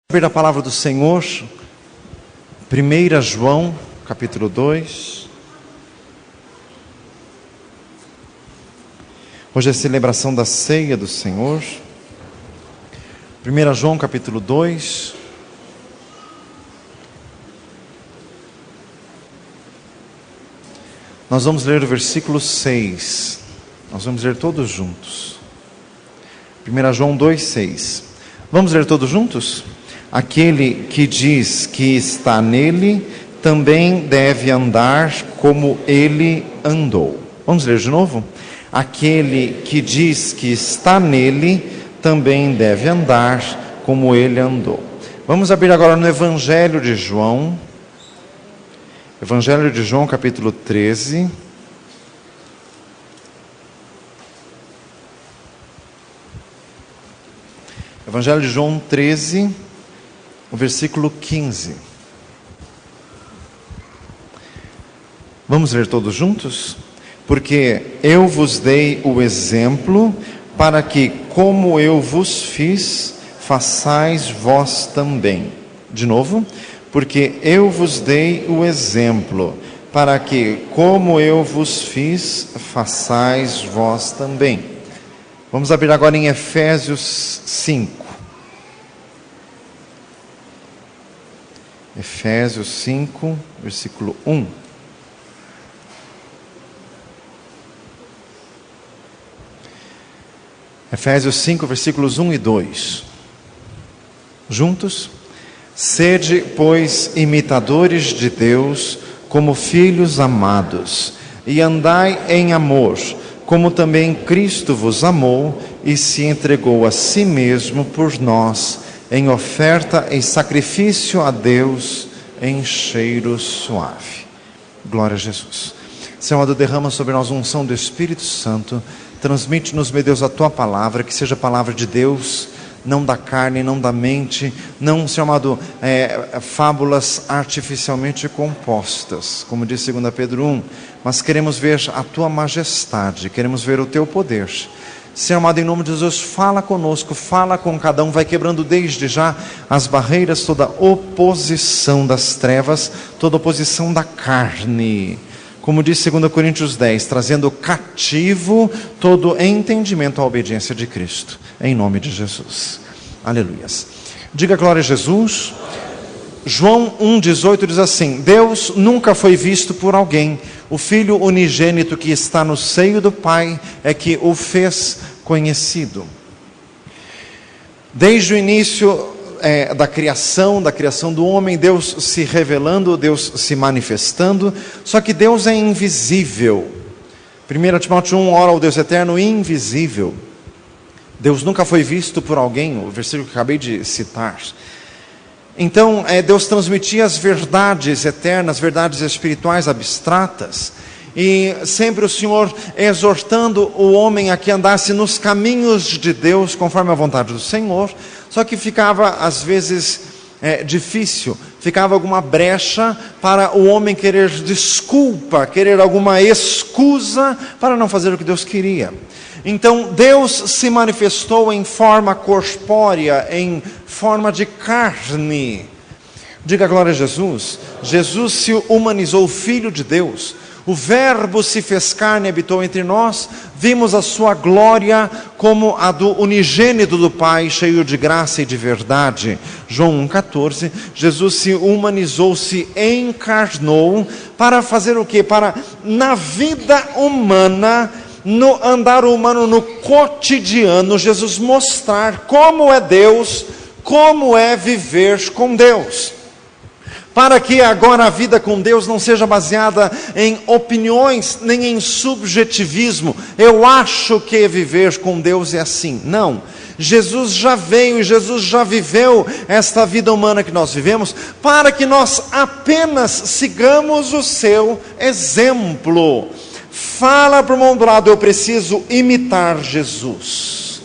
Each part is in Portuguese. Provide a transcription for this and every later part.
Abrir a palavra do Senhor, 1 João, capítulo 2. Hoje é a celebração da ceia do Senhor. 1 João, capítulo 2. Nós vamos ler o versículo 6. Nós vamos ler todos juntos. 1 João 2, 6. Vamos ler todos juntos? Aquele que diz que está nele, também deve andar como ele andou. Vamos ler de novo? Aquele que diz que está nele, também deve andar como ele andou. Vamos abrir agora no Evangelho de João. Evangelho de João, capítulo 13. Evangelho de João 13, o versículo 15. Vamos ler todos juntos? Porque eu vos dei o exemplo, para que, como eu vos fiz, façais vós também. De novo. Porque eu vos dei o exemplo, para que, como eu vos fiz, façais vós também. Vamos abrir agora em Efésios 5. Efésios 5, versículo 1. Efésios 5, versículos 1 e 2. Juntos? Sede, pois, imitadores de Deus, como filhos amados, e andai em amor, como também Cristo vos amou e se entregou a si mesmo por nós, em oferta e sacrifício a Deus, em cheiro suave. Glória a Jesus. Senhor, derrama sobre nós a unção do Espírito Santo. Transmite-nos, meu Deus, a Tua palavra, que seja a palavra de Deus, não da carne, não da mente, não, Senhor amado, fábulas artificialmente compostas, como diz 2 Pedro 1, mas queremos ver a Tua majestade, queremos ver o Teu poder. Senhor amado, em nome de Jesus, fala conosco, fala com cada um, vai quebrando desde já as barreiras, toda oposição das trevas, toda oposição da carne. Como diz 2 Coríntios 10, trazendo cativo todo entendimento à obediência de Cristo, em nome de Jesus. Aleluias. Diga glória a Jesus. João 1,18 diz assim: Deus nunca foi visto por alguém, o Filho unigênito que está no seio do Pai é que o fez conhecido. Desde o início da criação do homem, Deus se revelando, Deus se manifestando, só que Deus é invisível. 1 Timóteo 1, ora ao Deus eterno invisível. Deus nunca foi visto por alguém, o versículo que acabei de citar. Então, Deus transmitia as verdades eternas, verdades espirituais abstratas, e sempre o Senhor exortando o homem a que andasse nos caminhos de Deus, conforme a vontade do Senhor, só que ficava às vezes difícil, ficava alguma brecha para o homem querer desculpa, querer alguma excusa para não fazer o que Deus queria. Então Deus se manifestou em forma corpórea, em forma de carne. Diga glória a Jesus. Jesus se humanizou, o Filho de Deus. O Verbo se fez carne e habitou entre nós. Vimos a sua glória como a do unigênito do Pai, cheio de graça e de verdade. João 1,14. Jesus se humanizou, se encarnou para fazer o quê? Para, na vida humana, no andar humano, no cotidiano, Jesus mostrar como é Deus, como é viver com Deus. Para que agora a vida com Deus não seja baseada em opiniões, nem em subjetivismo. Eu acho que viver com Deus é assim. Não. Jesus já veio e Jesus já viveu esta vida humana que nós vivemos, para que nós apenas sigamos o seu exemplo. Fala para o irmão do lado: eu preciso imitar Jesus.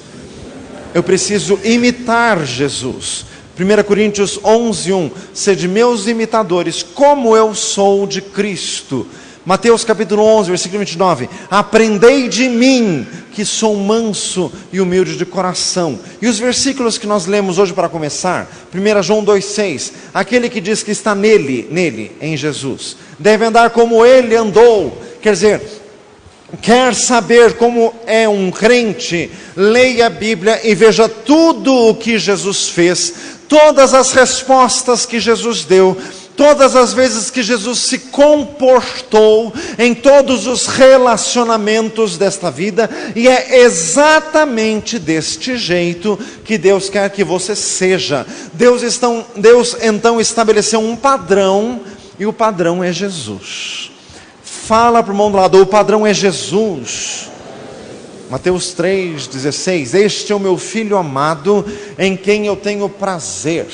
Eu preciso imitar Jesus. 1 Coríntios 11, 1. Sede meus imitadores, como eu sou de Cristo. Mateus capítulo 11, versículo 29. Aprendei de mim, que sou manso e humilde de coração. E os versículos que nós lemos hoje para começar, 1 João 2,6. Aquele que diz que está nele, em Jesus, deve andar como ele andou. Quer dizer, quer saber como é um crente, leia a Bíblia e veja tudo o que Jesus fez, todas as respostas que Jesus deu, todas as vezes que Jesus se comportou em todos os relacionamentos desta vida, e é exatamente deste jeito que Deus quer que você seja. Deus então estabeleceu um padrão, e o padrão é Jesus. Fala para o irmão do lado, o padrão é Jesus. Mateus 3,16, este é o meu filho amado, em quem eu tenho prazer,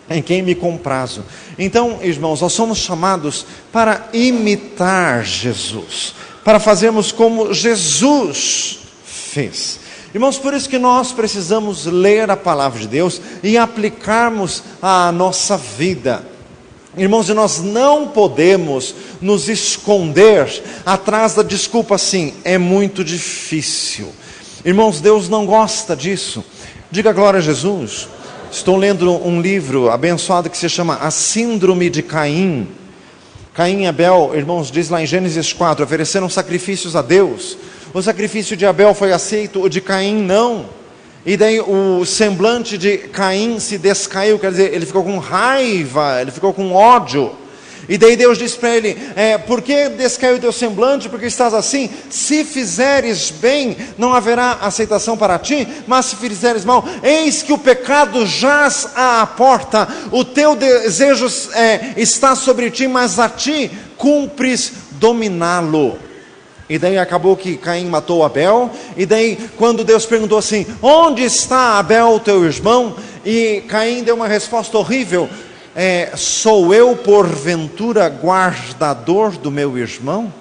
em quem me comprazo. Então, irmãos, nós somos chamados para imitar Jesus, para fazermos como Jesus fez. Irmãos, por isso que nós precisamos ler a palavra de Deus e aplicarmos à nossa vida. Irmãos, e nós não podemos nos esconder atrás da desculpa assim, é muito difícil. Irmãos, Deus não gosta disso. Diga glória a Jesus. Estou lendo um livro abençoado que se chama A Síndrome de Caim. Caim e Abel, irmãos, diz lá em Gênesis 4, ofereceram sacrifícios a Deus. O sacrifício de Abel foi aceito, o de Caim não. E daí o semblante de Caim se descaiu, quer dizer, ele ficou com raiva, ele ficou com ódio. E daí Deus disse para ele, por que descaiu o teu semblante? Porque estás assim? Se fizeres bem, não haverá aceitação para ti, mas se fizeres mal, eis que o pecado jaz à porta, o teu desejo está sobre ti, mas a ti cumpres dominá-lo. E daí acabou que Caim matou Abel. E daí quando Deus perguntou assim, onde está Abel teu irmão? E Caim deu uma resposta horrível, sou eu porventura guardador do meu irmão?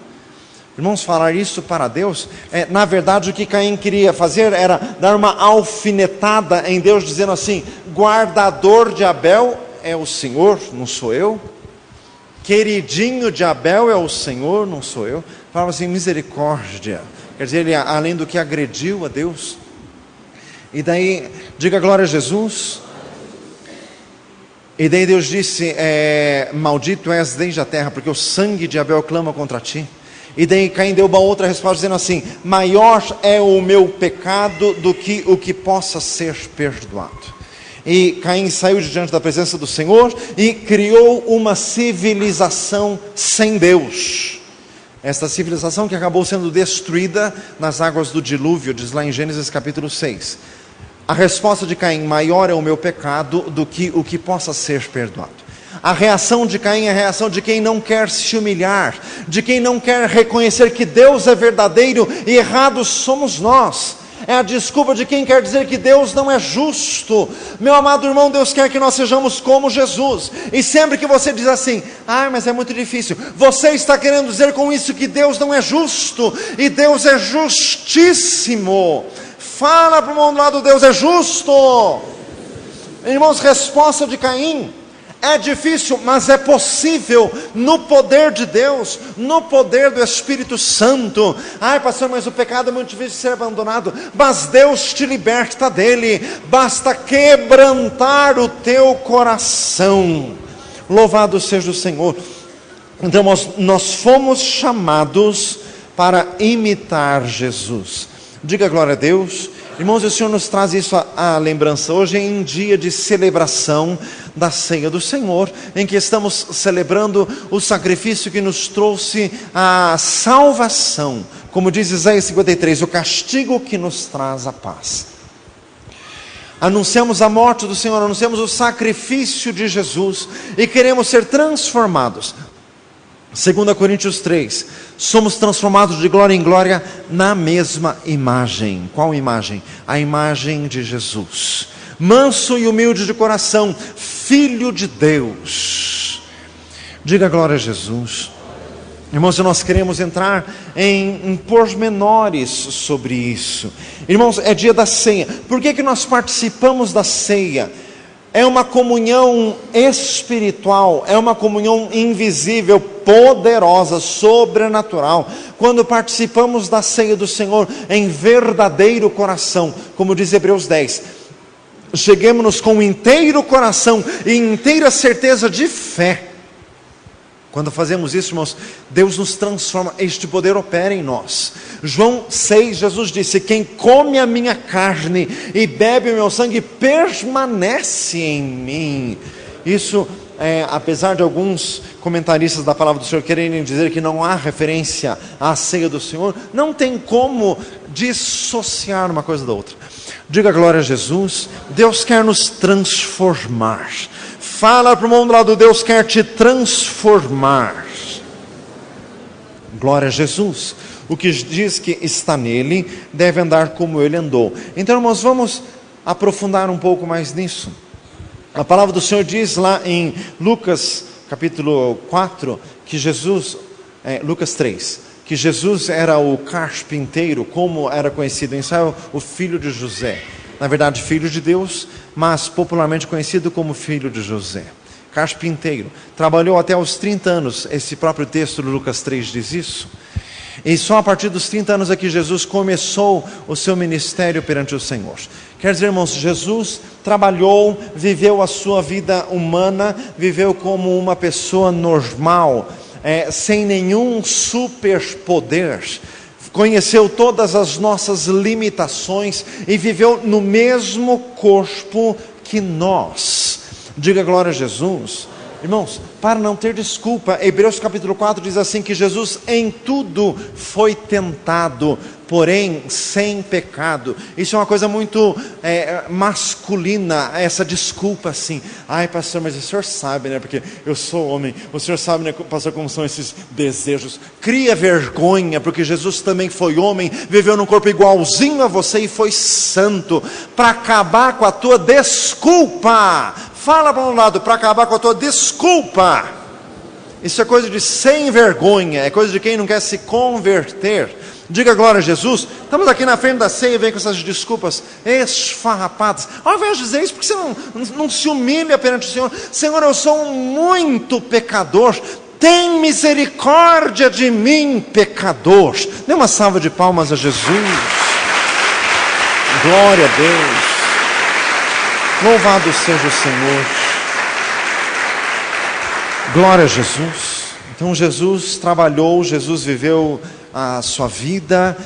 Irmãos, falar isso para Deus, na verdade o que Caim queria fazer era dar uma alfinetada em Deus, dizendo assim, guardador de Abel é o Senhor, não sou eu. Queridinho de Abel é o Senhor, não sou eu. Falava assim, misericórdia. Quer dizer, ele além do que agrediu a Deus. E daí, diga glória a Jesus. E daí Deus disse, maldito és desde a terra, porque o sangue de Abel clama contra ti. E daí Caim deu uma outra resposta, dizendo assim, maior é o meu pecado do que o que possa ser perdoado. E Caim saiu de diante da presença do Senhor e criou uma civilização sem Deus. Esta civilização que acabou sendo destruída nas águas do dilúvio, diz lá em Gênesis capítulo 6. A resposta de Caim, maior é o meu pecado do que o que possa ser perdoado. A reação de Caim é a reação de quem não quer se humilhar, de quem não quer reconhecer que Deus é verdadeiro e errados somos nós. É a desculpa de quem quer dizer que Deus não é justo. Meu amado irmão, Deus quer que nós sejamos como Jesus. E sempre que você diz assim, mas é muito difícil, você está querendo dizer com isso que Deus não é justo. E Deus é justíssimo. Fala para o mundo lá do Deus é justo. Irmãos, resposta de Caim, é difícil, mas é possível, no poder de Deus, no poder do Espírito Santo. Pastor, mas o pecado é muito difícil de ser abandonado, mas Deus te liberta dele, basta quebrantar o teu coração. Louvado seja o Senhor. Então nós fomos chamados para imitar Jesus. Diga glória a Deus. Irmãos, o Senhor nos traz isso à lembrança. Hoje é em dia de celebração da ceia do Senhor, em que estamos celebrando o sacrifício que nos trouxe a salvação. Como diz Isaías 53, o castigo que nos traz a paz. Anunciamos a morte do Senhor, anunciamos o sacrifício de Jesus e queremos ser transformados. 2 Coríntios 3, somos transformados de glória em glória na mesma imagem. Qual imagem? A imagem de Jesus, manso e humilde de coração, Filho de Deus. Diga glória a Jesus. Irmãos, nós queremos entrar em pormenores sobre isso. Irmãos, é dia da ceia. Por que nós participamos da ceia? é uma comunhão espiritual, é uma comunhão invisível, poderosa, sobrenatural. Quando participamos da ceia do Senhor em verdadeiro coração, como diz Hebreus 10, cheguemos-nos com inteiro coração e inteira certeza de fé. Quando fazemos isso, irmãos, Deus nos transforma, este poder opera em nós. João 6, Jesus disse: quem come a minha carne e bebe o meu sangue permanece em mim. Isso, apesar de alguns comentaristas da palavra do Senhor quererem dizer que não há referência à ceia do Senhor, não tem como dissociar uma coisa da outra. Diga glória a Jesus. Deus quer nos transformar. Fala para o mundo lá do Deus quer te transformar. Glória a Jesus. O que diz que está nele deve andar como ele andou. Então, irmãos, vamos aprofundar um pouco mais nisso. A palavra do Senhor diz lá em Lucas capítulo 4 que Jesus, Lucas 3, que Jesus era o carpinteiro, como era conhecido em Israel, o filho de José. Na verdade, filho de Deus, mas popularmente conhecido como filho de José. Carpinteiro. Trabalhou até os 30 anos. Esse próprio texto de Lucas 3 diz isso. E só a partir dos 30 anos é que Jesus começou o seu ministério perante o Senhor. Quer dizer, irmãos, Jesus trabalhou, viveu a sua vida humana, viveu como uma pessoa normal, sem nenhum superpoder. Conheceu todas as nossas limitações e viveu no mesmo corpo que nós. Diga glória a Jesus. Irmãos, para não ter desculpa, Hebreus capítulo 4 diz assim, que Jesus em tudo foi tentado, porém sem pecado. Isso é uma coisa muito masculina, essa desculpa assim: ai pastor, mas o senhor sabe, né, porque eu sou homem, o senhor sabe, né, pastor, como são esses desejos. Cria vergonha, porque Jesus também foi homem, viveu num corpo igualzinho a você e foi santo, para acabar com a tua desculpa. Fala para um lado, para acabar com a tua desculpa. Isso é coisa de sem vergonha, é coisa de quem não quer se converter. Diga glória a Jesus. Estamos aqui na frente da ceia e vem com essas desculpas esfarrapadas. Ao invés de dizer isso, porque você não se humilha perante o Senhor. Senhor, eu sou muito pecador, tem misericórdia de mim, pecador. Dê uma salva de palmas a Jesus. Glória a Deus. Louvado seja o Senhor. Glória a Jesus. Então Jesus trabalhou, Jesus viveu a sua vida,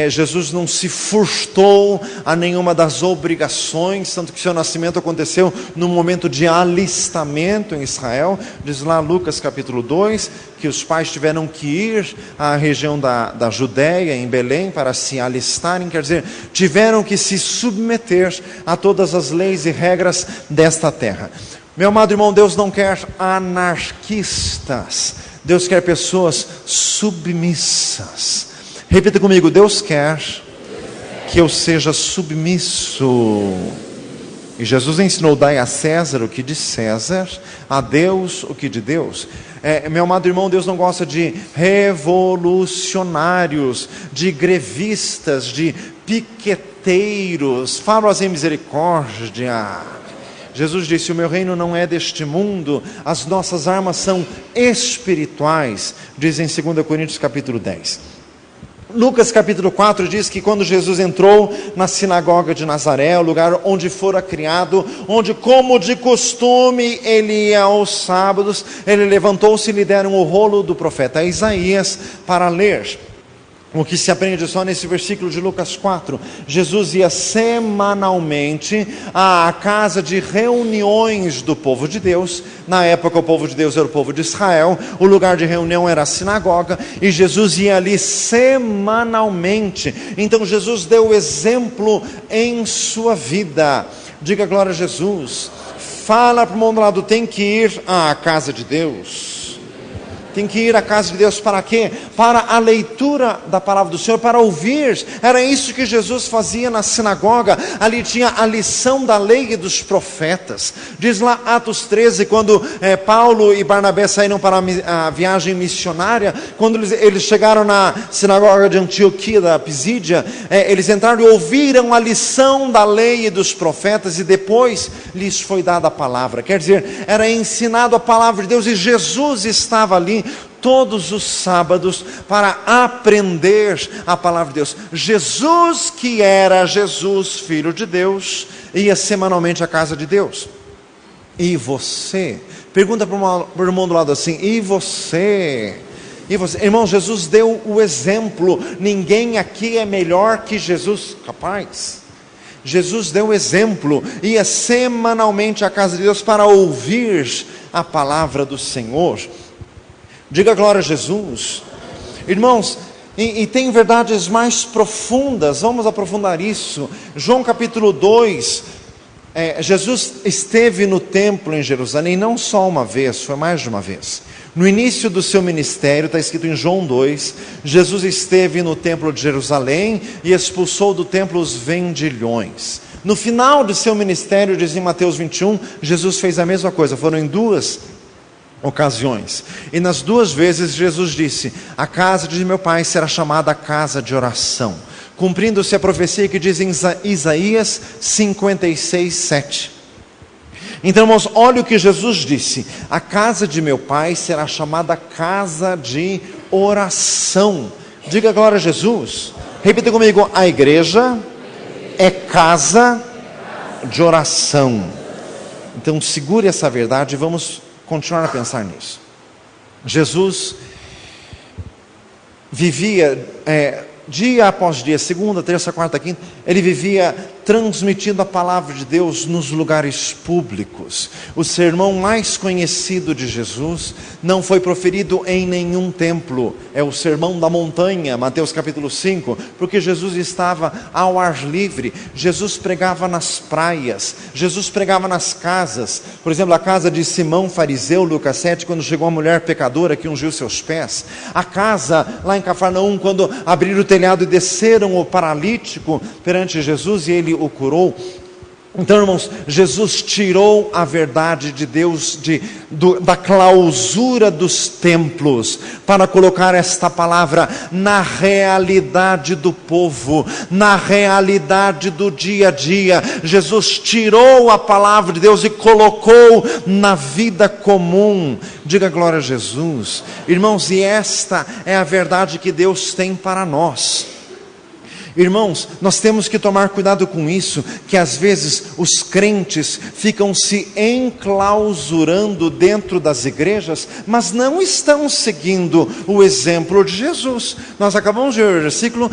Jesus não se furtou a nenhuma das obrigações, tanto que seu nascimento aconteceu no momento de alistamento em Israel. Diz lá Lucas capítulo 2, que os pais tiveram que ir à região da Judéia, em Belém, para se alistarem, quer dizer, tiveram que se submeter a todas as leis e regras desta terra. Meu amado irmão, Deus não quer anarquistas, Deus quer pessoas submissas. Repita comigo: Deus quer que eu seja submisso. E Jesus ensinou: dai a César o que de César, a Deus o que de Deus. Meu amado irmão, Deus não gosta de revolucionários, de grevistas, de piqueteiros. Fala em misericórdia. Jesus disse: o meu reino não é deste mundo, as nossas armas são espirituais, diz em 2 Coríntios capítulo 10. Lucas capítulo 4 diz que quando Jesus entrou na sinagoga de Nazaré, o lugar onde fora criado, onde como de costume ele ia aos sábados, ele levantou-se e lhe deram o rolo do profeta Isaías para ler. O que se aprende só nesse versículo de Lucas 4, Jesus ia semanalmente à casa de reuniões do povo de Deus. Na época o povo de Deus era o povo de Israel, o lugar de reunião era a sinagoga, e Jesus ia ali semanalmente. Então Jesus deu exemplo em sua vida. Diga glória a Jesus. Fala para o mundo lado, tem que ir à casa de Deus. tem que ir à casa de Deus para quê? Para a leitura da palavra do Senhor, para ouvir. Era isso que Jesus fazia na sinagoga. Ali tinha a lição da lei e dos profetas. Diz lá Atos 13, quando Paulo e Barnabé saíram para a viagem missionária, quando eles chegaram na sinagoga de Antioquia da Pisídia, eles entraram e ouviram a lição da lei e dos profetas, e depois lhes foi dada a palavra. Quer dizer, era ensinado a palavra de Deus, e Jesus estava ali todos os sábados para aprender a palavra de Deus. Jesus, que era Jesus, Filho de Deus, ia semanalmente à casa de Deus. E você? Pergunta para o irmão do lado assim: e você? E você? Irmão, Jesus deu o exemplo. Ninguém aqui é melhor que Jesus, capaz. Jesus deu o exemplo, ia semanalmente à casa de Deus para ouvir a palavra do Senhor. Diga glória a Jesus. Irmãos, e tem verdades mais profundas, vamos aprofundar isso. João capítulo 2, Jesus esteve no templo em Jerusalém, não só uma vez, foi mais de uma vez. No início do seu ministério, está escrito em João 2, Jesus esteve no templo de Jerusalém e expulsou do templo os vendilhões. No final do seu ministério, diz em Mateus 21, Jesus fez a mesma coisa, foram em 2 ocasiões. E nas 2 vezes Jesus disse: a casa de meu pai será chamada casa de oração, cumprindo-se a profecia que diz em Isaías 56, 7. Então, irmãos, olha o que Jesus disse: a casa de meu pai será chamada casa de oração. Diga glória a Jesus. Repita comigo: a igreja é casa de oração. Então segure essa verdade e vamos continuar a pensar nisso. Jesus vivia dia após dia, segunda, terça, quarta, quinta, ele vivia transmitindo a palavra de Deus nos lugares públicos. O sermão mais conhecido de Jesus não foi proferido em nenhum templo, é o sermão da montanha, Mateus capítulo 5, porque Jesus estava ao ar livre. Jesus pregava nas praias, Jesus pregava nas casas. Por exemplo, a casa de Simão fariseu, Lucas 7, quando chegou a mulher pecadora que ungiu seus pés. A casa lá em Cafarnaum, quando abriram o telhado e desceram o paralítico perante Jesus e ele o curou. Então, irmãos, Jesus tirou a verdade de Deus da clausura dos templos para colocar esta palavra na realidade do povo, na realidade do dia a dia. Jesus tirou a palavra de Deus e colocou na vida comum. Diga glória a Jesus. Irmãos, e esta é a verdade que Deus tem para nós. Irmãos, nós temos que tomar cuidado com isso, que às vezes os crentes ficam se enclausurando dentro das igrejas, mas não estão seguindo o exemplo de Jesus. Nós acabamos de ver o versículo,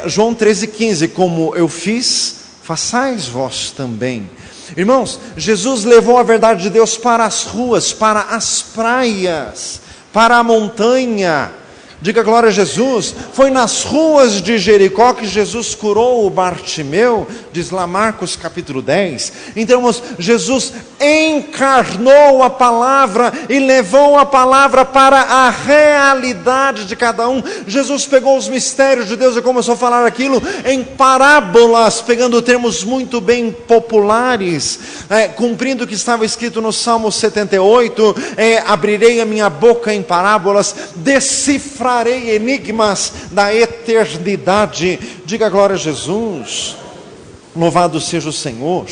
João 13,15, como eu fiz, façais vós também. Irmãos, Jesus levou a verdade de Deus para as ruas, para as praias, para a montanha. Diga glória a Jesus. Foi nas ruas de Jericó que Jesus curou o Bartimeu, diz lá Marcos capítulo 10. Então, irmãos, Jesus encarnou a palavra e levou a palavra para a realidade de cada um. Jesus pegou os mistérios de Deus e começou a falar aquilo em parábolas, pegando termos muito bem populares, cumprindo o que estava escrito no Salmo 78, abrirei a minha boca em parábolas, decifrarei enigmas da eternidade. Diga glória a Jesus. Louvado seja o Senhor.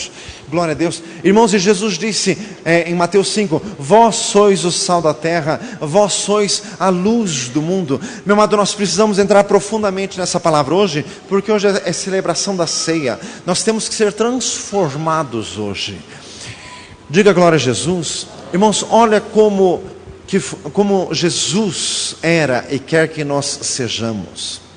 Glória a Deus. Irmãos, e Jesus disse em Mateus 5, vós sois o sal da terra, vós sois a luz do mundo. Meu amado, nós precisamos entrar profundamente nessa palavra hoje, porque hoje é celebração da ceia. Nós temos que ser transformados hoje. Diga glória a Jesus. Irmãos, olha como Jesus era e quer que nós sejamos.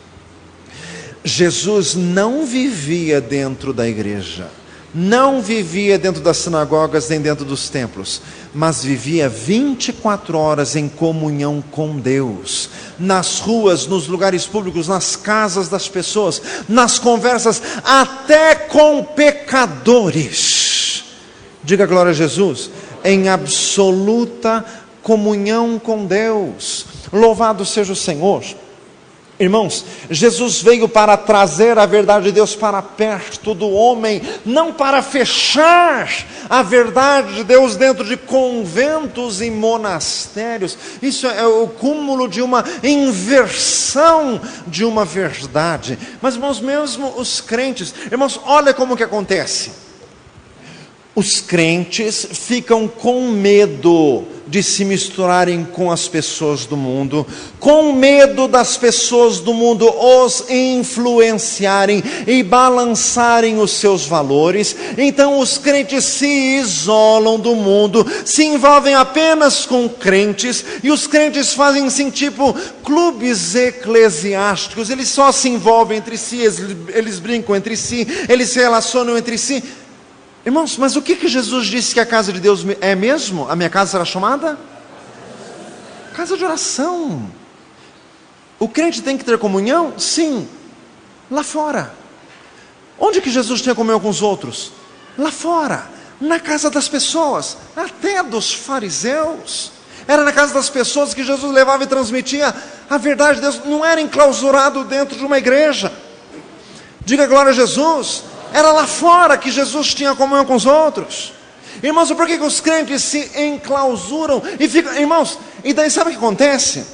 Jesus não vivia dentro da igreja, não vivia dentro das sinagogas nem dentro dos templos, mas vivia 24 horas em comunhão com Deus, nas ruas, nos lugares públicos, nas casas das pessoas, nas conversas, até com pecadores. Diga glória a Jesus. Em absoluta comunhão com Deus. Louvado seja o Senhor. Irmãos, Jesus veio para trazer a verdade de Deus para perto do homem, não para fechar a verdade de Deus dentro de conventos e monastérios. Isso é o cúmulo de uma inversão de uma verdade. Mas, irmãos, mesmo os crentes, irmãos, olha como que acontece. Os crentes ficam com medo de se misturarem com as pessoas do mundo, com medo das pessoas do mundo os influenciarem e balançarem os seus valores. Então os crentes se isolam do mundo, se envolvem apenas com crentes, e os crentes fazem assim, tipo clubes eclesiásticos. Eles só se envolvem entre si, eles brincam entre si, eles se relacionam entre si. Irmãos, mas o que Jesus disse que a casa de Deus é mesmo? A minha casa será chamada? Casa de oração. O crente tem que ter comunhão? Sim, lá fora. Onde que Jesus tinha comunhão com os outros? Lá fora, na casa das pessoas, até dos fariseus. Era na casa das pessoas que Jesus levava e transmitia a verdade de Deus. Não era enclausurado dentro de uma igreja. Diga glória a Jesus. Era lá fora que Jesus tinha comunhão com os outros. Irmãos, por que os crentes se enclausuram e ficam? Irmãos, e daí sabe o que acontece?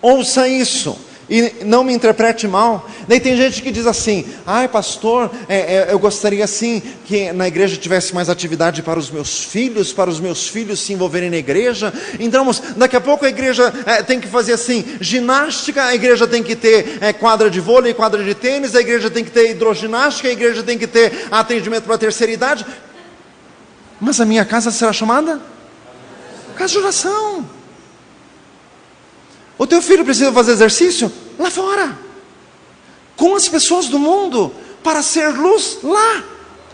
Ouça isso e não me interprete mal. Daí tem gente que diz assim: ai pastor, eu gostaria assim que na igreja tivesse mais atividade para os meus filhos se envolverem na igreja. Então daqui a pouco a igreja tem que fazer assim, ginástica, a igreja tem que ter quadra de vôlei, quadra de tênis, a igreja tem que ter hidroginástica, a igreja tem que ter atendimento para a terceira idade. Mas a minha casa será chamada casa de oração. O teu filho precisa fazer exercício? Lá fora, com as pessoas do mundo, para ser luz lá.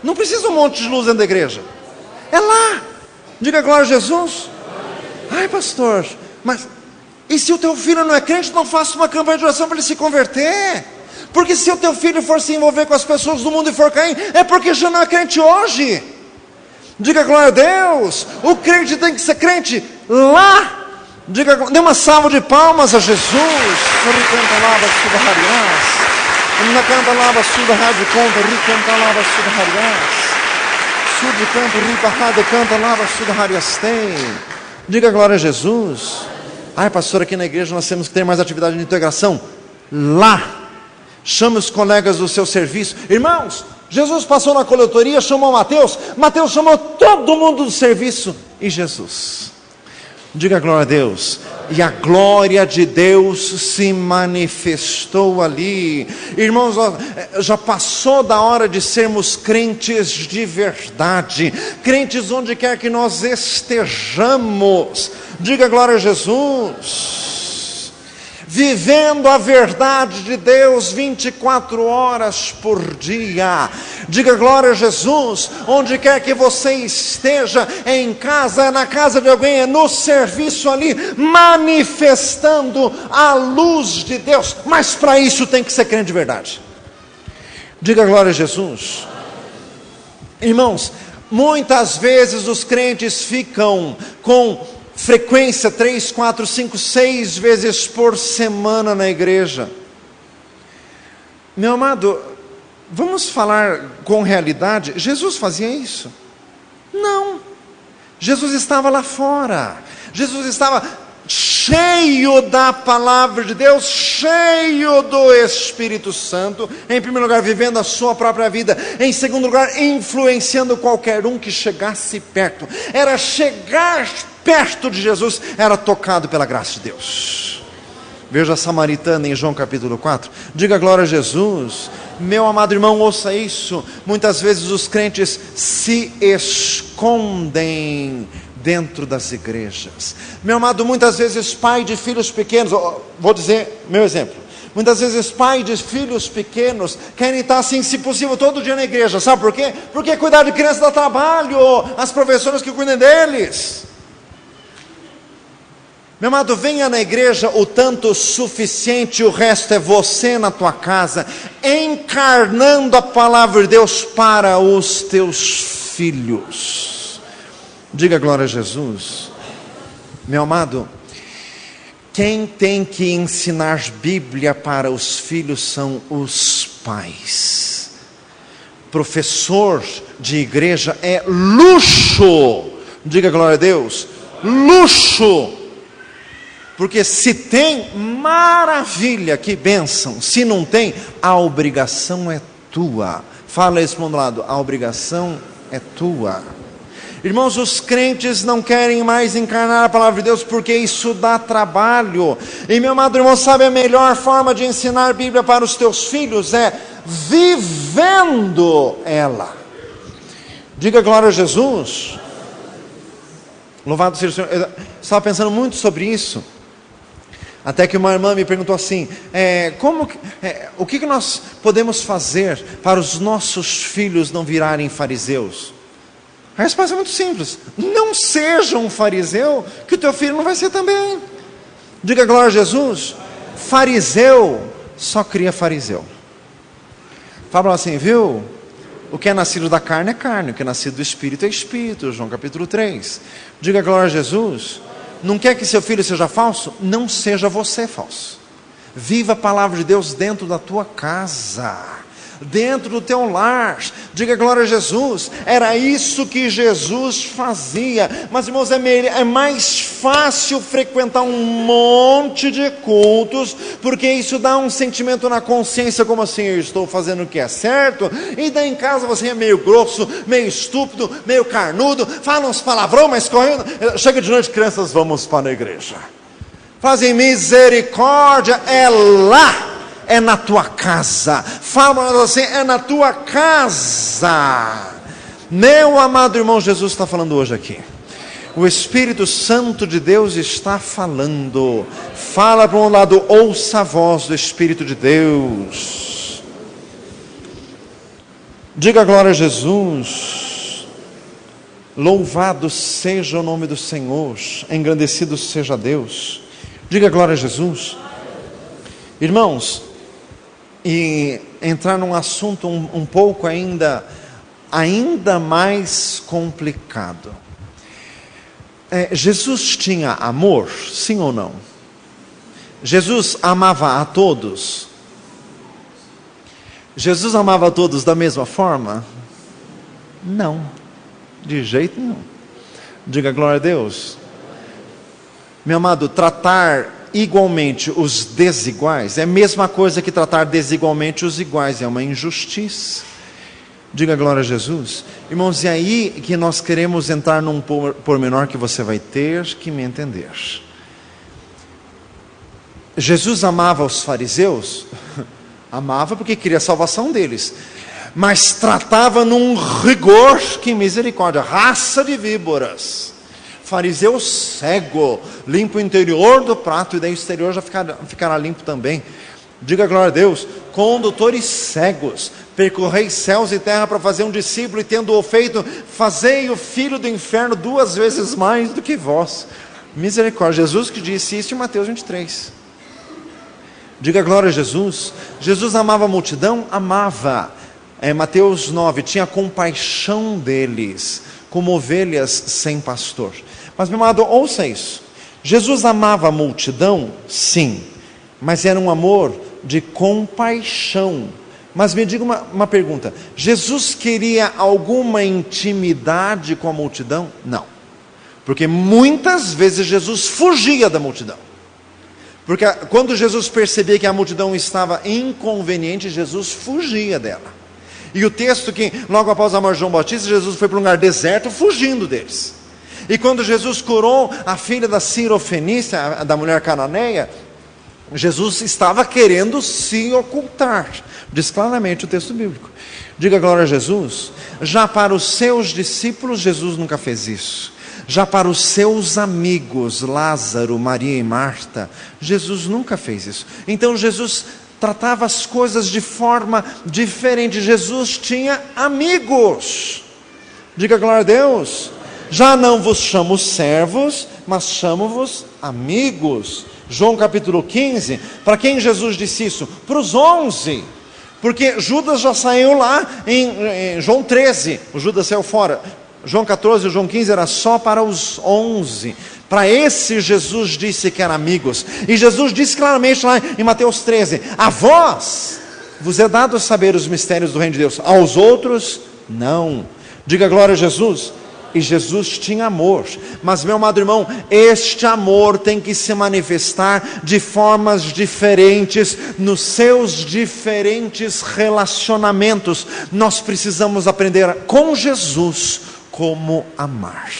Não precisa um monte de luz dentro da igreja, é lá. Diga glória a Jesus. Ai pastor, mas e se o teu filho não é crente? Não faça uma campanha de oração para ele se converter. Porque se o teu filho for se envolver com as pessoas do mundo e for cair, é porque já não é crente hoje. Diga glória a Deus. O crente tem que ser crente lá. Diga, dê uma salva de palmas a Jesus. Diga glória a Jesus. Ai pastor, aqui na igreja nós temos que ter mais atividade de integração. Lá, chame os colegas do seu serviço. Irmãos, Jesus passou na coletoria, chamou Mateus chamou todo mundo do serviço, e Jesus, diga glória a Deus, e a glória de Deus se manifestou ali. Irmãos, já passou da hora de sermos crentes de verdade, crentes onde quer que nós estejamos. Diga glória a Jesus. Vivendo a verdade de Deus 24 horas por dia. Diga glória a Jesus. Onde quer que você esteja, em casa, na casa de alguém, no serviço ali, manifestando a luz de Deus. Mas para isso tem que ser crente de verdade. Diga glória a Jesus. Irmãos, muitas vezes os crentes ficam com frequência 3, 4, 5, 6 vezes por semana na igreja. Meu amado, vamos falar com realidade. Jesus fazia isso? Não. Jesus estava lá fora. Jesus estava cheio da palavra de Deus, cheio do Espírito Santo. Em primeiro lugar, vivendo a sua própria vida. Em segundo lugar, influenciando qualquer um que chegasse perto. Era chegar perto de Jesus, era tocado pela graça de Deus. Veja a samaritana em João capítulo 4. Diga glória a Jesus. Meu amado irmão, ouça isso. Muitas vezes os crentes se escondem dentro das igrejas. Meu amado, muitas vezes pai de filhos pequenos, vou dizer meu exemplo. Muitas vezes pai de filhos pequenos querem estar assim, se possível, todo dia na igreja. Sabe por quê? Porque cuidar de criança dá trabalho, as professoras que cuidam deles. Meu amado, venha na igreja o tanto suficiente, o resto é você na tua casa, encarnando a palavra de Deus para os teus filhos. Diga glória a Jesus. Meu amado, quem tem que ensinar Bíblia para os filhos são os pais. Professor de igreja é luxo. Diga glória a Deus. Luxo. Porque se tem, maravilha, que bênção. Se não tem, a obrigação é tua. Fala isso para um lado, a obrigação é tua. Irmãos, os crentes não querem mais encarnar a palavra de Deus porque isso dá trabalho. E meu amado irmão, sabe a melhor forma de ensinar a Bíblia para os teus filhos? É vivendo ela. Diga glória a Jesus. Louvado seja o Senhor. Eu estava pensando muito sobre isso. Até que uma irmã me perguntou assim, o que nós podemos fazer para os nossos filhos não virarem fariseus? A resposta é muito simples: não seja um fariseu, que o teu filho não vai ser também. Diga glória a Jesus. Fariseu só cria fariseu. Fala assim, viu? O que é nascido da carne é carne, o que é nascido do Espírito é Espírito. João capítulo 3. Diga glória a Jesus. Não quer que seu filho seja falso? Não seja você falso. Viva a palavra de Deus dentro da tua casa, dentro do teu lar. Diga glória a Jesus. Era isso que Jesus fazia. Mas irmãos, é mais fácil frequentar um monte de cultos, porque isso dá um sentimento na consciência, como assim, eu estou fazendo o que é certo, e daí em casa você é meio grosso, meio estúpido, meio carnudo, fala uns palavrão, mas correndo, chega de noite, crianças, vamos para a igreja. Fazem misericórdia, é lá. É na tua casa. Fala assim, é na tua casa. Meu amado irmão, Jesus está falando hoje aqui. O Espírito Santo de Deus está falando. Fala para um lado, ouça a voz do Espírito de Deus. Diga glória a Jesus. Louvado seja o nome do Senhor, engrandecido seja Deus. Diga glória a Jesus. Irmãos, e entrar num assunto um pouco ainda mais complicado. Jesus tinha amor, sim ou não? Jesus amava a todos? Jesus amava a todos da mesma forma? Não, de jeito nenhum. Diga glória a Deus. Meu amado, tratar igualmente os desiguais é a mesma coisa que tratar desigualmente os iguais, é uma injustiça. Diga glória a Jesus. Irmãos, é aí que nós queremos entrar num pormenor que você vai ter que me entender. Jesus amava os fariseus? Amava porque queria a salvação deles, mas tratava num rigor, que misericórdia, raça de víboras. Fariseu cego, limpa o interior do prato, e daí o exterior já ficará limpo também. Diga glória a Deus. Condutores cegos, percorreis céus e terra para fazer um discípulo, e tendo-o feito, fazei o filho do inferno 2 vezes mais do que vós. Misericórdia. Jesus que disse isso em Mateus 23. Diga glória a Jesus. Jesus amava a multidão? Amava. Mateus 9, tinha compaixão deles, como ovelhas sem pastor. Mas meu amado, ouça isso. Jesus amava a multidão? Sim, mas era um amor de compaixão. Mas me diga uma pergunta: Jesus queria alguma intimidade com a multidão? Não, porque muitas vezes Jesus fugia da multidão. Porque quando Jesus percebia que a multidão estava inconveniente, Jesus fugia dela. E o texto que logo após a morte de João Batista, Jesus foi para um lugar deserto fugindo deles. E quando Jesus curou a filha da Sirofenícia, da mulher cananeia, Jesus estava querendo se ocultar. Diz claramente o texto bíblico. Diga glória a Jesus. Já para os seus discípulos, Jesus nunca fez isso. Já para os seus amigos, Lázaro, Maria e Marta, Jesus nunca fez isso. Então Jesus tratava as coisas de forma diferente. Jesus tinha amigos. Diga glória a Deus. Já não vos chamo servos, mas chamo-vos amigos. João capítulo 15, para quem Jesus disse isso? Para os 11, porque Judas já saiu lá em João 13, o Judas saiu fora. João 14 e João 15 era só para os 11. Para esse Jesus disse que eram amigos. E Jesus disse claramente lá em Mateus 13: a vós vos é dado saber os mistérios do reino de Deus, aos outros não. Diga glória a Jesus. E Jesus tinha amor, mas meu amado irmão, este amor tem que se manifestar de formas diferentes, nos seus diferentes relacionamentos. Nós precisamos aprender com Jesus como amar.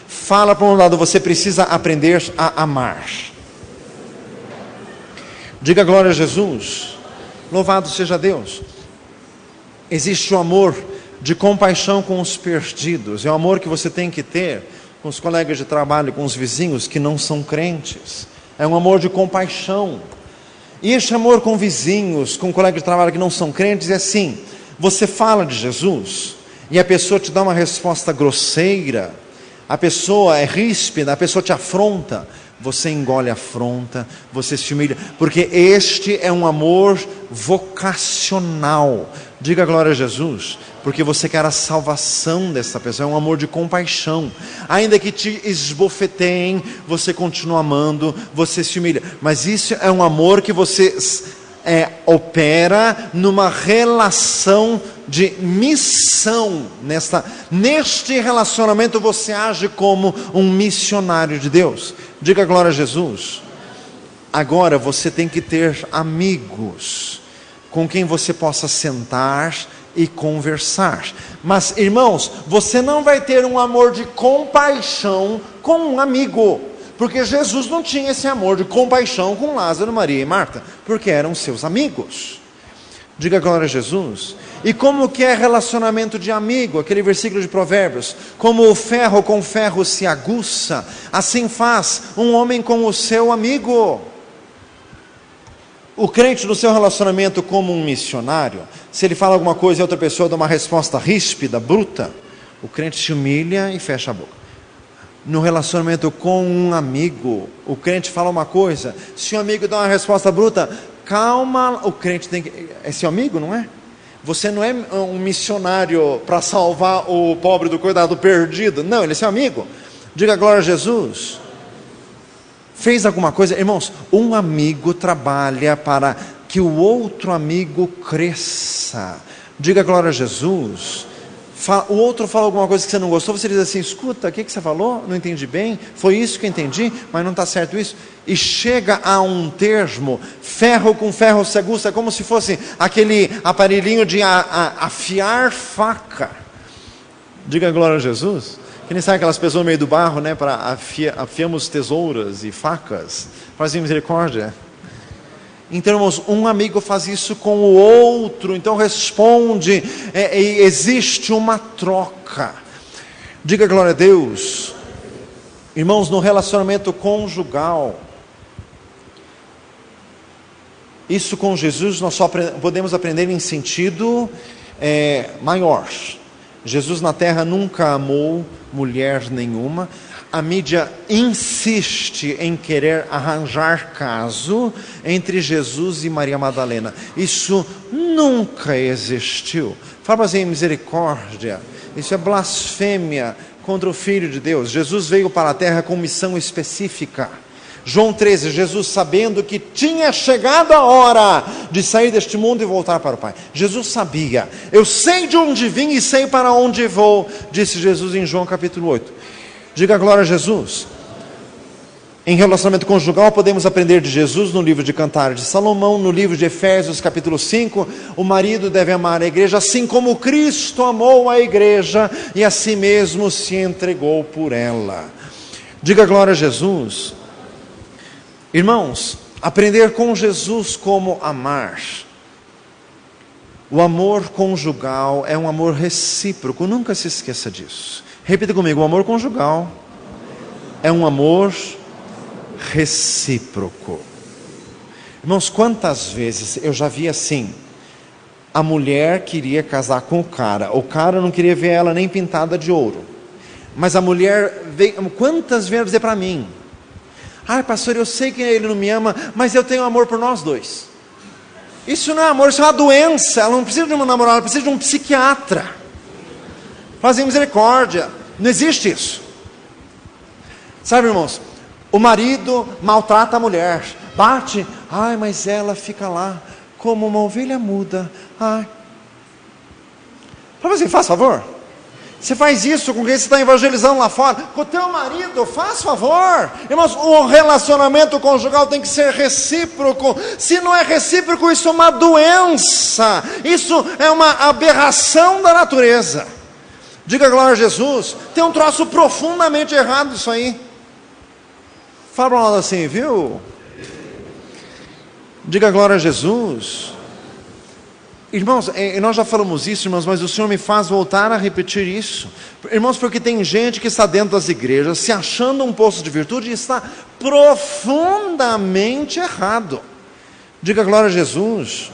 Fala para um lado, você precisa aprender a amar. Diga glória a Jesus. Louvado seja Deus. Existe o amor de compaixão com os perdidos. É o amor que você tem que ter com os colegas de trabalho, com os vizinhos que não são crentes. É um amor de compaixão. E este amor com vizinhos, com colegas de trabalho que não são crentes, é assim: você fala de Jesus e a pessoa te dá uma resposta grosseira, a pessoa é ríspida, a pessoa te afronta, você engole a afronta, você se humilha, porque este é um amor vocacional. Diga glória a Jesus, porque você quer a salvação dessa pessoa. É um amor de compaixão. Ainda que te esbofeteiem, você continua amando, você se humilha. Mas isso é um amor que você opera numa relação de missão. Neste relacionamento você age como um missionário de Deus. Diga glória a Jesus. Agora você tem que ter amigos com quem você possa sentar e conversar. Mas irmãos, você não vai ter um amor de compaixão com um amigo, porque Jesus não tinha esse amor de compaixão com Lázaro, Maria e Marta, porque eram seus amigos. Diga glória a Jesus. E como que é relacionamento de amigo? Aquele versículo de Provérbios: como o ferro com ferro se aguça, assim faz um homem com o seu amigo. O crente no seu relacionamento como um missionário, se ele fala alguma coisa e outra pessoa dá uma resposta ríspida, bruta, o crente se humilha e fecha a boca. No relacionamento com um amigo, o crente fala uma coisa, se o amigo dá uma resposta bruta, calma, o crente tem que... É seu amigo, não é? Você não é um missionário para salvar o pobre do coitado perdido, não, ele é seu amigo. Diga glória a Jesus. Fez alguma coisa, irmãos, um amigo trabalha para que o outro amigo cresça. Diga glória a Jesus. O outro fala alguma coisa que você não gostou, você diz assim: escuta, o que você falou? Não entendi bem, foi isso que eu entendi, mas não está certo isso. E chega a um termo, ferro com ferro se aguça, como se fosse aquele aparelhinho de afiar faca. Diga glória a Jesus. Que nem sabe aquelas pessoas no meio do barro, né? Para afiamos tesouras e facas. Fazem misericórdia. Então, irmãos, um amigo faz isso com o outro. Então responde. Existe uma troca. Diga glória a Deus. Irmãos, no relacionamento conjugal, isso com Jesus nós só podemos aprender em sentido maior. Jesus na terra nunca amou mulher nenhuma. A mídia insiste em querer arranjar caso entre Jesus e Maria Madalena. Isso nunca existiu. Fala assim: misericórdia. Isso é blasfêmia contra o Filho de Deus. Jesus veio para a terra com missão específica. João 13, Jesus sabendo que tinha chegado a hora de sair deste mundo e voltar para o Pai. Jesus sabia, eu sei de onde vim e sei para onde vou, disse Jesus em João capítulo 8. Diga glória a Jesus. Em relacionamento conjugal podemos aprender de Jesus no livro de Cantares de Salomão, no livro de Efésios capítulo 5, o marido deve amar a igreja assim como Cristo amou a igreja e a si mesmo se entregou por ela. Diga glória a Jesus. Irmãos, aprender com Jesus como amar. O amor conjugal é um amor recíproco, nunca se esqueça disso. Repita comigo: o amor conjugal é um amor recíproco. Irmãos, quantas vezes eu já vi assim: a mulher queria casar com o cara não queria ver ela nem pintada de ouro, mas a mulher veio, quantas vezes dizer para mim: ai pastor, eu sei que ele não me ama, mas eu tenho amor por nós dois. Isso não é amor, isso é uma doença. Ela não precisa de uma namorada, ela precisa de um psiquiatra. Fazem misericórdia. Não existe isso. Sabe, irmãos, o marido maltrata a mulher, bate, ai, mas ela fica lá como uma ovelha muda. Ai. Fala assim, faz favor. Você faz isso com quem você está evangelizando lá fora, com o teu marido, faz favor. Irmãos, o relacionamento conjugal tem que ser recíproco. Se não é recíproco, isso é uma doença, isso é uma aberração da natureza. Diga glória a Jesus. Tem um troço profundamente errado isso aí. Fala para nós assim, viu? Diga glória a Jesus. Irmãos, nós já falamos isso, irmãos, mas o Senhor me faz voltar a repetir isso. Irmãos, porque tem gente que está dentro das igrejas, se achando um poço de virtude, e está profundamente errado. Diga glória a Jesus.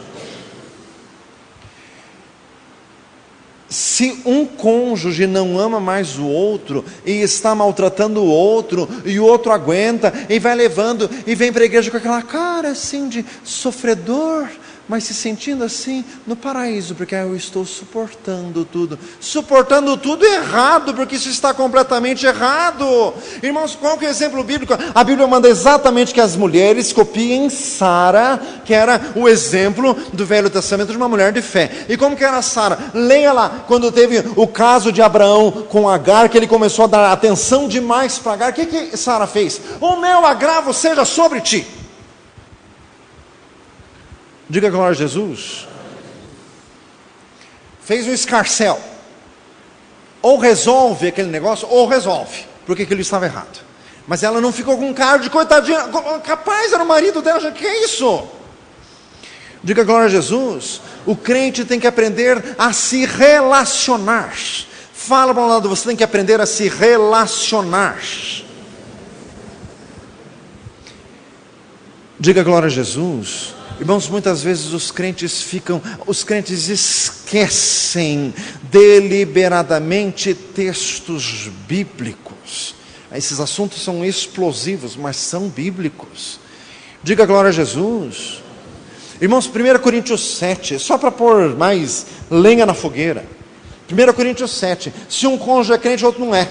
Se um cônjuge não ama mais o outro, e está maltratando o outro, e o outro aguenta, e vai levando, e vem para a igreja com aquela cara assim de sofredor, mas se sentindo assim no paraíso, porque eu estou suportando tudo errado, porque isso está completamente errado. Irmãos, qual que é o exemplo bíblico? A Bíblia manda exatamente que as mulheres copiem Sara, que era o exemplo do Velho Testamento de uma mulher de fé. E como que era Sara? Leia lá, quando teve o caso de Abraão com Agar, que ele começou a dar atenção demais para Agar, o que Sara fez? O meu agravo seja sobre ti. Diga glória a Jesus. Fez um escarcéu. Ou resolve aquele negócio, ou resolve, porque aquilo estava errado. Mas ela não ficou com cara de coitadinha. Capaz, era o marido dela. Que é isso? Diga glória a Jesus. O crente tem que aprender a se relacionar. Fala para o lado, você tem que aprender a se relacionar. Diga glória a Jesus. Irmãos, muitas vezes os crentes esquecem deliberadamente textos bíblicos. Esses assuntos são explosivos, mas são bíblicos. Diga glória a Jesus. Irmãos, 1 Coríntios 7, só para pôr mais lenha na fogueira. 1 Coríntios 7, se um cônjuge é crente, o outro não é.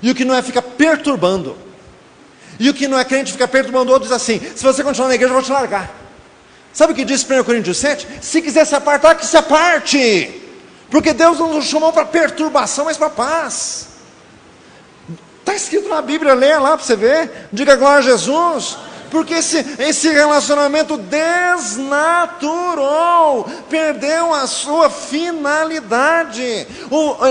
E o que não é fica perturbando. E o que não é crente fica perturbando o outro, diz assim, se você continuar na igreja eu vou te largar. Sabe o que diz 1 Coríntios 7? Se quiser se apartar, que se aparte. Porque Deus não nos chamou para perturbação, mas para paz. Está escrito na Bíblia, leia lá para você ver. Diga glória a Jesus. Porque esse relacionamento desnaturou, perdeu a sua finalidade.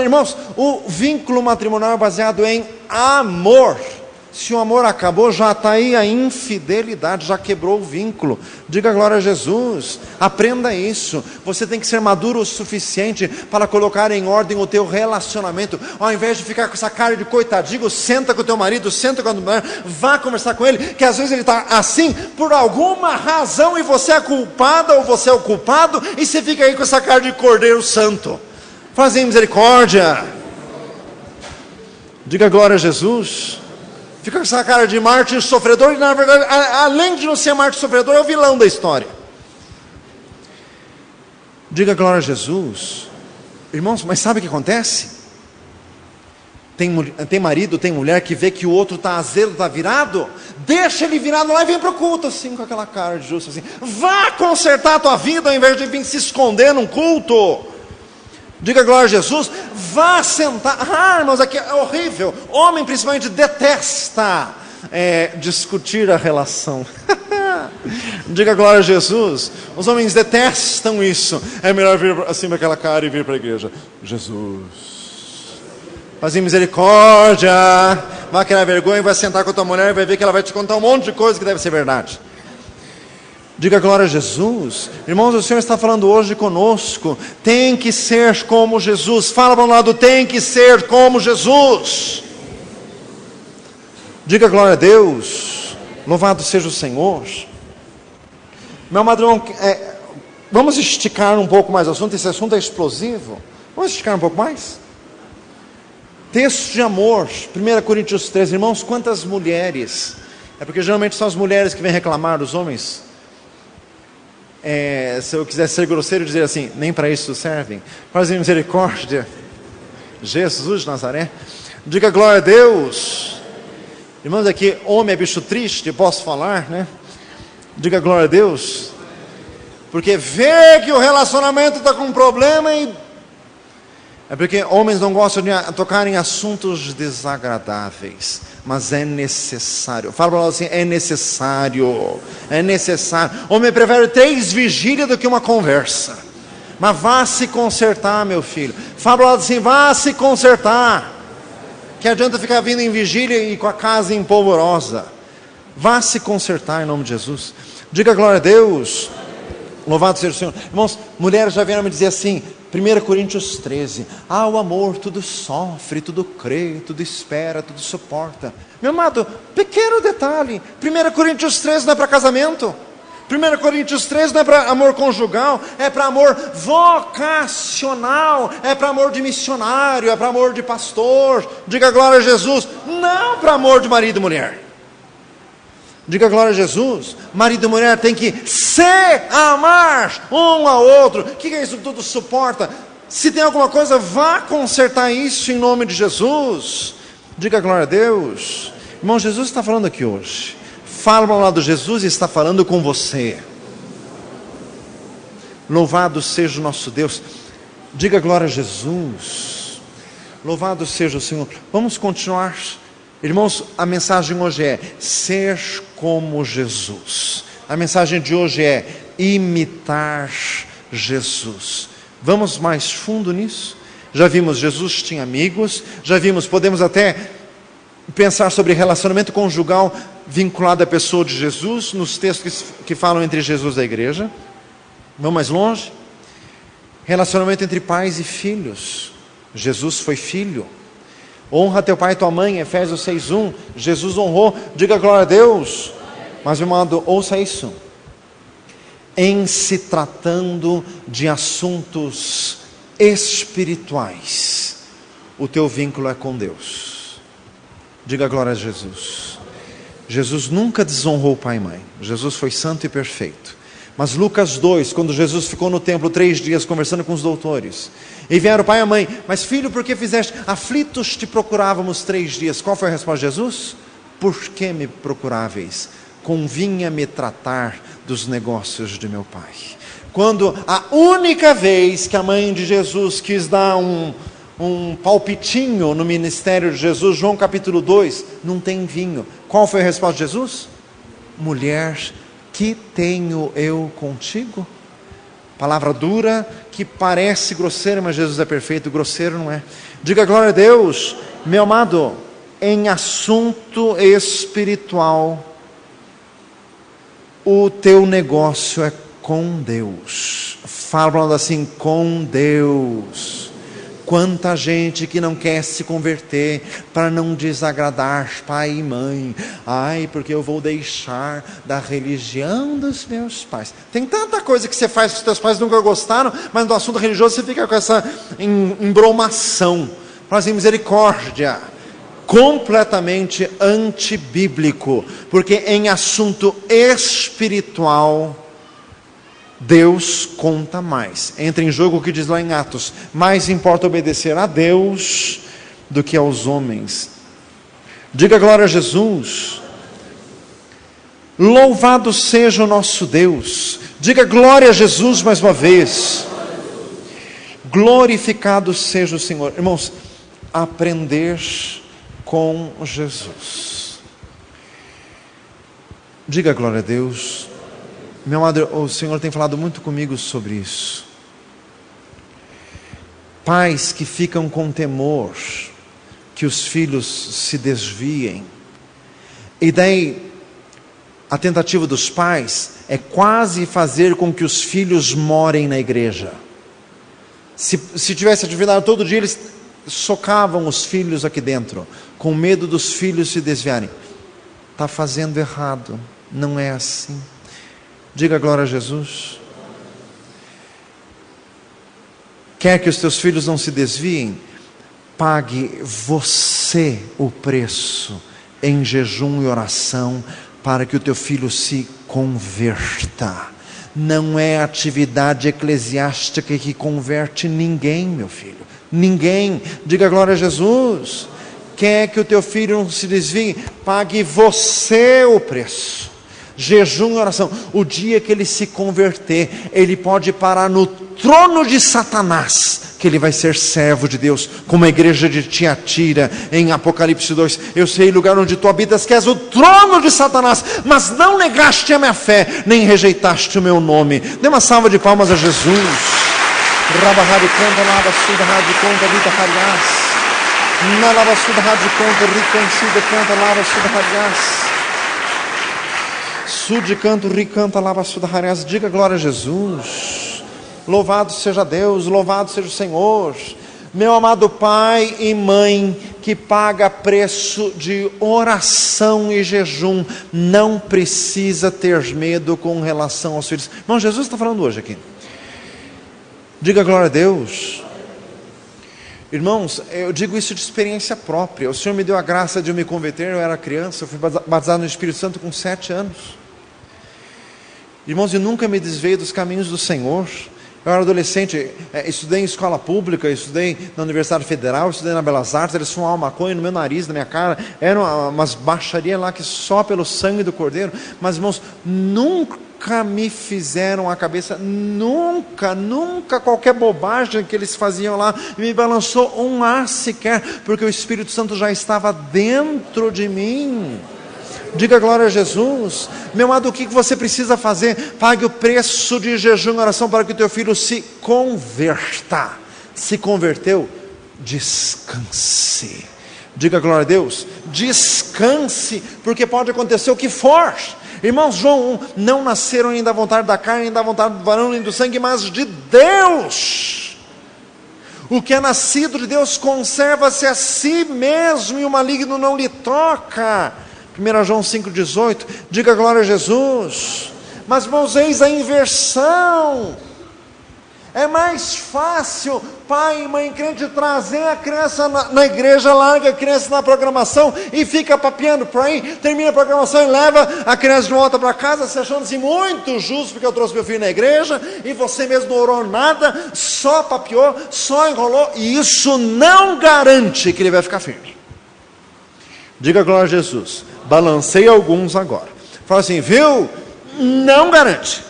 Irmãos, o vínculo matrimonial é baseado em amor. Se o amor acabou, já está aí a infidelidade, já quebrou o vínculo. Diga glória a Jesus, aprenda isso. Você tem que ser maduro o suficiente para colocar em ordem o teu relacionamento. Ao invés de ficar com essa cara de coitadinho, senta com o teu marido, senta com a tua mulher, vá conversar com ele, que às vezes ele está assim, por alguma razão, e você é culpada, ou você é o culpado, e você fica aí com essa cara de cordeiro santo. Fazem misericórdia. Diga glória a Jesus. Fica com essa cara de mártir sofredor, e na verdade, além de não ser mártir sofredor, é o vilão da história. Diga glória a Jesus. Irmãos, mas sabe o que acontece? Tem marido, tem mulher que vê que o outro está azedo, está virado, deixa ele virado lá e vem para o culto assim, com aquela cara de justo assim. Vá consertar a tua vida ao invés de vir se esconder num culto. Diga glória a Jesus. Vá sentar. Irmãos, aqui é horrível. Homem principalmente detesta discutir a relação. Diga glória a Jesus. Os homens detestam isso. É melhor vir assim com aquela cara e vir para a igreja. Jesus, fazer misericórdia. Vai criar vergonha, vai sentar com a tua mulher e vai ver que ela vai te contar um monte de coisa que deve ser verdade. Diga glória a Jesus. Irmãos, o Senhor está falando hoje conosco. Tem que ser como Jesus. Fala para um lado, tem que ser como Jesus. Diga glória a Deus. Louvado seja o Senhor. Meu amado irmão, vamos esticar um pouco mais o assunto. Esse assunto é explosivo. Vamos esticar um pouco mais? Texto de amor, 1 Coríntios 13. Irmãos, quantas mulheres? É porque geralmente são as mulheres que vêm reclamar dos homens. Se eu quiser ser grosseiro, dizer assim, nem para isso servem. Fazem misericórdia. Jesus de Nazaré. Diga glória a Deus. Irmãos, aqui, homem é bicho triste, posso falar, né? Diga glória a Deus. Porque vê que o relacionamento está com problema e... É porque homens não gostam de tocar em assuntos desagradáveis, mas é necessário. Fala para nós assim, é necessário. Homem prefere 3 vigílias do que uma conversa. Mas vá se consertar, meu filho. Fala para nós assim, vá se consertar. Que adianta ficar vindo em vigília e com a casa empolvorosa. Vá se consertar em nome de Jesus. Diga glória a Deus. Louvado seja o Senhor. Irmãos, mulheres já vieram me dizer assim, 1 Coríntios 13, o amor tudo sofre, tudo crê, tudo espera, tudo suporta. Meu amado, pequeno detalhe, 1 Coríntios 13 não é para casamento, 1 Coríntios 13 não é para amor conjugal, é para amor vocacional, é para amor de missionário, é para amor de pastor. Diga glória a Jesus, não para amor de marido e mulher. Diga glória a Jesus. Marido e mulher tem que se amar um ao outro. O que é isso tudo? Suporta. Se tem alguma coisa, vá consertar isso em nome de Jesus. Diga glória a Deus. Irmão, Jesus está falando aqui hoje. Fala ao lado de Jesus e está falando com você. Louvado seja o nosso Deus. Diga glória a Jesus. Louvado seja o Senhor. Vamos continuar. Irmãos, a mensagem hoje é ser como Jesus. A mensagem de hoje é imitar Jesus. Vamos mais fundo nisso? Já vimos, Jesus tinha amigos. Já vimos, podemos até pensar sobre relacionamento conjugal vinculado à pessoa de Jesus, nos textos que falam entre Jesus e a igreja. Vamos mais longe? Relacionamento entre pais e filhos. Jesus foi filho. Honra teu pai e tua mãe, Efésios 6:1. Jesus honrou, diga glória a Deus. Mas meu amado, ouça isso. Em se tratando de assuntos espirituais, o teu vínculo é com Deus. Diga glória a Jesus. Jesus nunca desonrou pai e mãe. Jesus foi santo e perfeito. Mas Lucas 2, quando Jesus ficou no templo 3 dias conversando com os doutores, e vieram o pai e a mãe, mas filho, por que fizeste? Aflitos te procurávamos 3 dias. Qual foi a resposta de Jesus? Por que me procuráveis? Convinha-me tratar dos negócios de meu pai. Quando a única vez que a mãe de Jesus quis dar um palpitinho no ministério de Jesus, João capítulo 2, não tem vinho. Qual foi a resposta de Jesus? Mulher, que tenho eu contigo? Palavra dura, que parece grosseira, mas Jesus é perfeito, grosseiro não é. Diga glória a Deus. Meu amado, em assunto espiritual, o teu negócio é com Deus. Fala assim, com Deus. Quanta gente que não quer se converter para não desagradar pai e mãe. Ai, porque eu vou deixar da religião dos meus pais. Tem tanta coisa que você faz que os teus pais nunca gostaram, mas no assunto religioso você fica com essa embromação. Fala assim, misericórdia. Completamente antibíblico. Porque em assunto espiritual, Deus conta mais. Entra em jogo o que diz lá em Atos: mais importa obedecer a Deus do que aos homens. Diga glória a Jesus. Louvado seja o nosso Deus. Diga glória a Jesus mais uma vez. Glorificado seja o Senhor. Irmãos, aprender com Jesus. Diga glória a Deus. Meu amado, o Senhor tem falado muito comigo sobre isso. Pais que ficam com temor que os filhos se desviem. E daí, a tentativa dos pais é quase fazer com que os filhos morem na igreja. Se tivesse atividade todo dia, eles socavam os filhos aqui dentro, com medo dos filhos se desviarem. Está fazendo errado, não é assim. Diga glória a Jesus. Quer que os teus filhos não se desviem? Pague você o preço em jejum e oração para que o teu filho se converta. Não é atividade eclesiástica que converte ninguém, meu filho. Ninguém. Diga glória a Jesus. quer que o teu filho não se desvie, pague você o preço. Jejum e oração. O dia que ele se converter, ele pode parar no trono de Satanás, que ele vai ser servo de Deus, como a igreja de Tiatira, em Apocalipse 2. Eu sei o lugar onde tu habitas, que és o trono de Satanás, mas não negaste a minha fé, nem rejeitaste o meu nome. Dê uma salva de palmas a Jesus. Rabahari canta, lava, suda, rádio, conta, vida, hariás. Na lava, suda, rádio, conta, ricancida, canta, lava, suda, hariás. Sude, canto, ricanta, lava, suda, hariás. Diga glória a Jesus. Louvado seja Deus, louvado seja o Senhor. Meu amado pai e mãe, que paga preço de oração e jejum, não precisa ter medo com relação aos filhos. Irmão, Jesus está falando hoje aqui. Diga glória a Deus. Irmãos, eu digo isso de experiência própria. O Senhor me deu a graça de eu me converter. Eu era criança, eu fui batizado no Espírito Santo com 7 anos. Irmãos, eu nunca me desviei dos caminhos do Senhor. Eu era adolescente, estudei em escola pública, estudei na Universidade Federal, estudei na Belas Artes. Eles fumavam maconha no meu nariz, na minha cara. Eram umas baixarias lá que só pelo sangue do Cordeiro. Mas, irmãos, nunca me fizeram a cabeça, nunca qualquer bobagem que eles faziam lá me balançou um ar sequer, porque o Espírito Santo já estava dentro de mim. Diga glória a Jesus. Meu amado, o que você precisa fazer? Pague o preço de jejum e oração para que o teu filho se converta. Se converteu? Descanse. Diga glória a Deus. Descanse, porque pode acontecer o que for. Irmãos, João 1, não nasceram ainda da vontade da carne, nem da vontade do varão, nem do sangue, mas de Deus. O que é nascido de Deus conserva-se a si mesmo, e o maligno não lhe toca. 1 João 5,18, diga glória a Jesus. Mas, irmãos, eis a inversão. É mais fácil pai e mãe crente trazer a criança na igreja, larga a criança na programação e fica papeando por aí, termina a programação e leva a criança de volta para casa, se achando-se muito justo porque eu trouxe meu filho na igreja e você mesmo não orou nada, só papeou, só enrolou, e isso não garante que ele vai ficar firme. Diga glória a Jesus. Balancei alguns agora. Fala assim, viu? Não garante.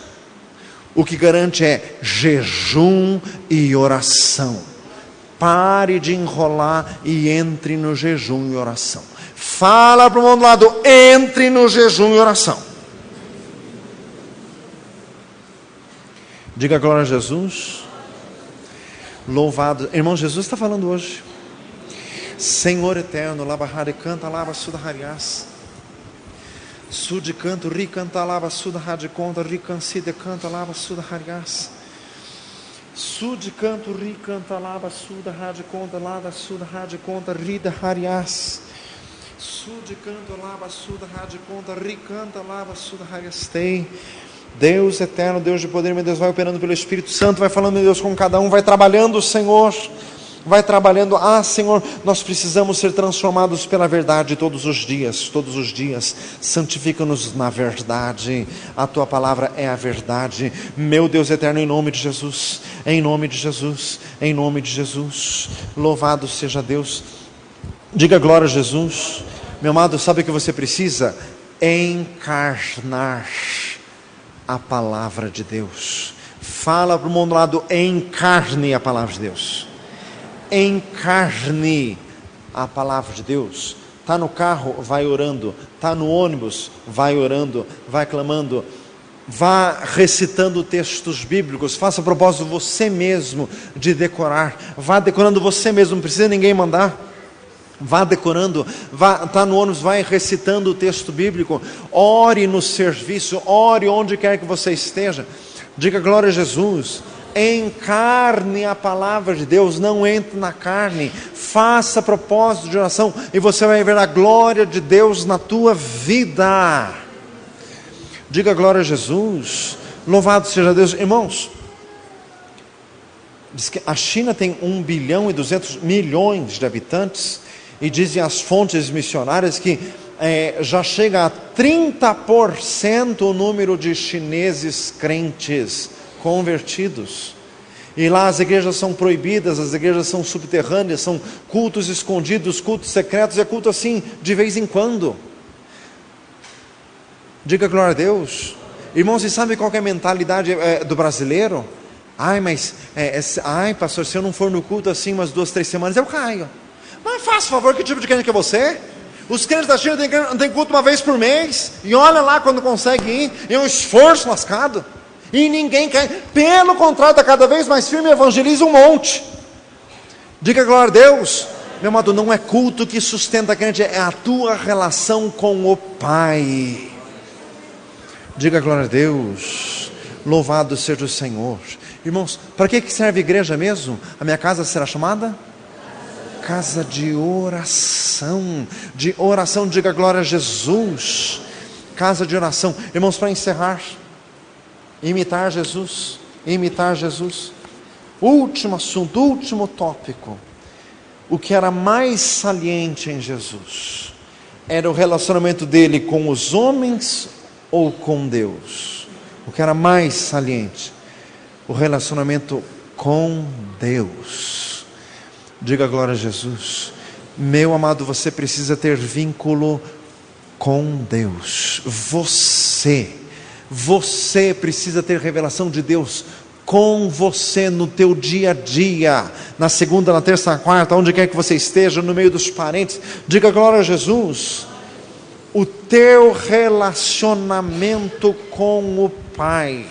O que garante é jejum e oração. Pare de enrolar e entre no jejum e oração. Fala para o mundo do lado, entre no jejum e oração. Diga glória a Jesus. Louvado. Irmão, Jesus está falando hoje. Senhor eterno, labahare canta, lava sudahariás. Sude canto, ri canta, lava suda rádio conta, ri cancide canta, lava suda hariás. Sude canto, ri canta, lava suda rádio conta, lava suda rádio conta, ri da hariás. Sude canto, lava suda rádio conta, ri canta, lava suda hariás. Tem Deus eterno, Deus de poder, meu Deus, vai operando pelo Espírito Santo, vai falando, meu Deus, com cada um, vai trabalhando, Senhor. Vai trabalhando, Senhor, nós precisamos ser transformados pela verdade todos os dias, santifica-nos na verdade, a Tua palavra é a verdade, meu Deus eterno, em nome de Jesus, em nome de Jesus, em nome de Jesus, louvado seja Deus, diga glória a Jesus. Meu amado, sabe o que você precisa? Encarnar a palavra de Deus. Fala para o mundo lá do encarne a palavra de Deus. Encarne a palavra de Deus. Está no carro, vai orando. Está no ônibus, vai orando, vai clamando. Vá recitando textos bíblicos. Faça propósito você mesmo de decorar. Vá decorando você mesmo, não precisa ninguém mandar. Vá decorando, está no ônibus, vai recitando o texto bíblico. Ore no serviço, ore onde quer que você esteja. Diga glória a Jesus. Encarne a palavra de Deus, não entre na carne, faça propósito de oração e você vai ver a glória de Deus na tua vida. Diga glória a Jesus, louvado seja Deus. Irmãos, diz que a China tem 1 bilhão e 200 milhões de habitantes e dizem as fontes missionárias que já chega a 30% o número de chineses crentes convertidos. E lá as igrejas são proibidas, as igrejas são subterrâneas, são cultos escondidos, cultos secretos, é culto assim de vez em quando. Diga glória a Deus. Irmãos, e sabe qual que é a mentalidade do brasileiro? Pastor, se eu não for no culto assim umas 2, 3 semanas, eu caio. Mas faça favor, que tipo de crente que é você? Os crentes da China têm culto uma vez por mês, e olha lá quando consegue ir, é um esforço lascado. E ninguém cai, pelo contrário, está cada vez mais firme e evangeliza um monte. Diga glória a Deus. Meu amado, não é culto que sustenta a crente, é a tua relação com o Pai. Diga glória a Deus. Louvado seja o Senhor. Irmãos, para que serve a igreja mesmo? A minha casa será chamada? Casa de oração. De oração, diga glória a Jesus. Casa de oração. Irmãos, para encerrar, imitar Jesus, imitar Jesus. Último assunto, último tópico. O que era mais saliente em Jesus era o relacionamento dele com os homens ou com Deus. O que era mais saliente? O relacionamento com Deus. Diga glória a Jesus. Meu amado, você precisa ter vínculo com Deus. Você precisa ter revelação de Deus com você no teu dia a dia, na segunda, na terça, na quarta, onde quer que você esteja, no meio dos parentes. Diga glória a Jesus. O teu relacionamento com o Pai